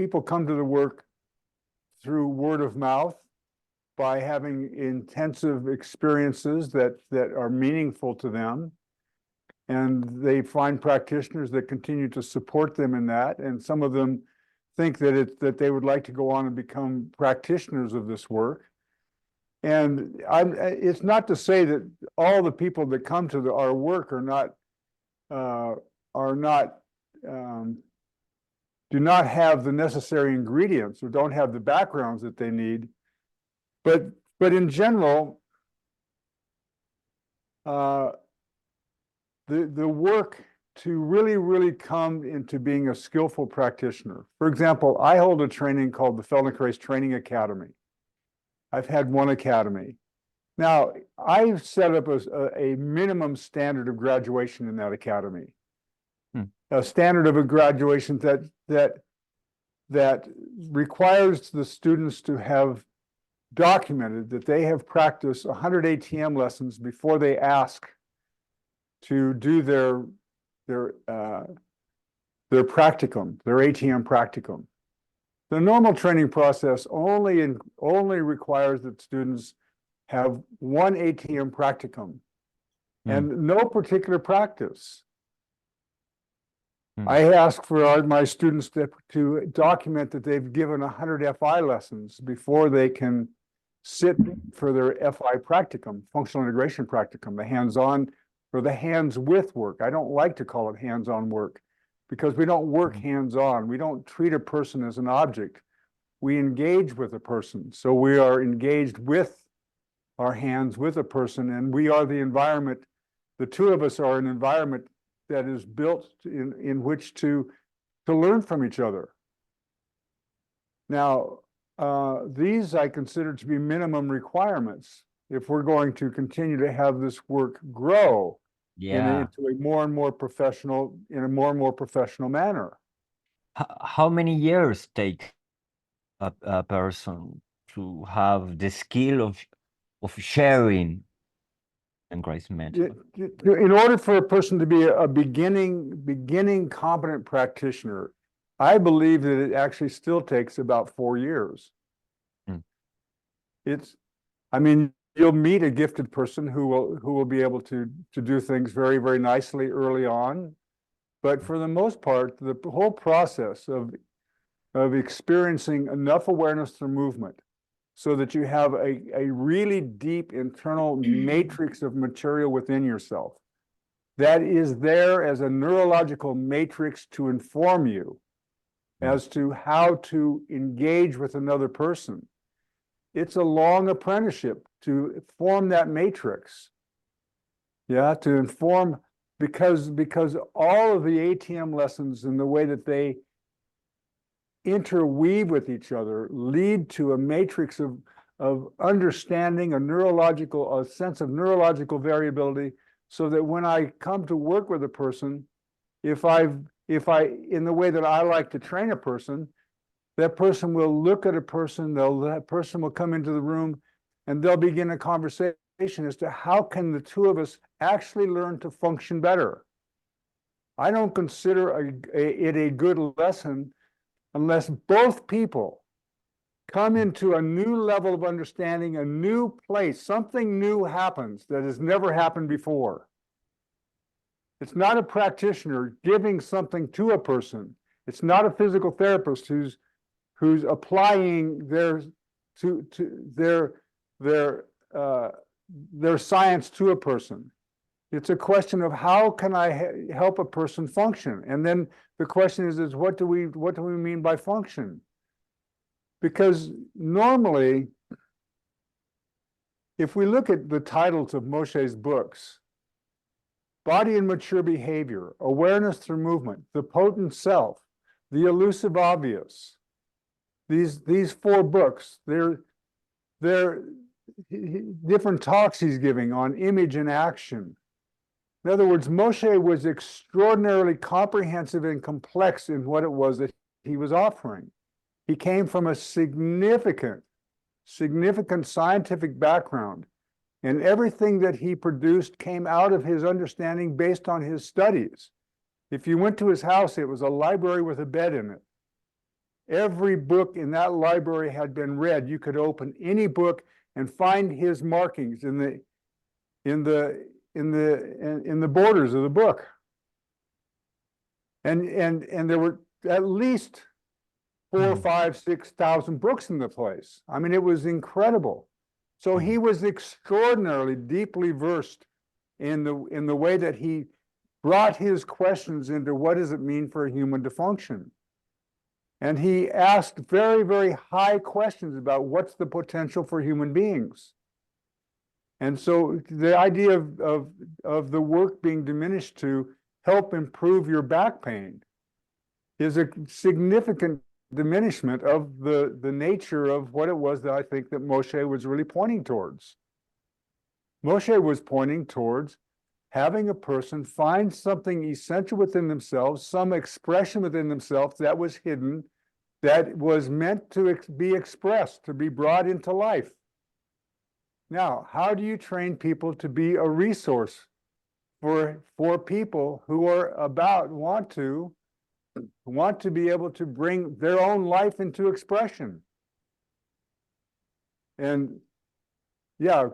people come to the work through word of mouth, by having intensive experiences that are meaningful to them. And they find practitioners that continue to support them in that. And some of them think that they would like to go on and become practitioners of this work. And it's not to say that all the people that come to our work do not have the necessary ingredients or don't have the backgrounds that they need. But in general, the work to really come into being a skillful practitioner. For example, I hold a training called the Feldenkrais Training Academy. I've had one academy. Now, I've set up a minimum standard of graduation in that academy. A standard of a graduation that requires the students to have documented that they have practiced 100 ATM lessons before they ask to do their practicum, their ATM practicum. The normal training process only requires that students have one ATM practicum and no particular practice. I ask for my students to document that they've given 100 FI lessons before they can sit for their FI practicum, functional integration practicum, the hands-on or the hands-with work. I don't like to call it hands-on work because we don't work hands-on. We don't treat a person as an object. We engage with a person. So we are engaged with our hands with a person, and we are the environment. The two of us are an environment that is built in which to learn from each other. Now, these I consider to be minimum requirements if we're going to continue to have this work grow into a more and more professional, in a more and more professional manner. How many years take a person to have the skill of sharing Feldenkrais method? In order for a person to be a beginning competent practitioner, I believe that it actually still takes about 4 years. I mean, you'll meet a gifted person who will be able to do things very, very nicely early on. But for the most part, the whole process of experiencing enough awareness through movement so that you have a really deep internal matrix of material within yourself that is there as a neurological matrix to inform you as to how to engage with another person. It's a long apprenticeship to form that matrix. To inform, because all of the ATM lessons and the way that they interweave with each other lead to a matrix of understanding, a sense of neurological variability, so that when I come to work with a person, if I in the way that I like to train a person, that person will look at a person, that person will come into the room, and they'll begin a conversation as to how can the two of us actually learn to function better. I don't consider it a good lesson unless both people come into a new level of understanding, a new place, something new happens that has never happened before. It's not a practitioner giving something to a person. It's not a physical therapist who's applying their science to a person. It's a question of how can I help a person function? And then the question is what do we mean by function? Because normally, if we look at the titles of Moshe's books, Body and Mature Behavior, Awareness Through Movement, The Potent Self, The Elusive Obvious, these 4 books, they're different talks he's giving on image and action. In other words, Moshe was extraordinarily comprehensive and complex in what it was that he was offering. He came from a significant scientific background, and everything that he produced came out of his understanding based on his studies. If you went to his house, it was a library with a bed in it. Every book in that library had been read. You could open any book and find his markings in the borders of the book. And there were at least 4, 5, 6,000 books in the place. I mean, it was incredible. So he was extraordinarily deeply versed in the way that he brought his questions into what does it mean for a human to function. And he asked very, very high questions about what's the potential for human beings. And so the idea of the work being diminished to help improve your back pain is a significant diminishment of the nature of what it was that I think that Moshe was really pointing towards. Moshe was pointing towards having a person find something essential within themselves, some expression within themselves that was hidden, that was meant to be expressed, to be brought into life. Now, how do you train people to be a resource for people who are want to be able to bring their own life into expression? And yeah,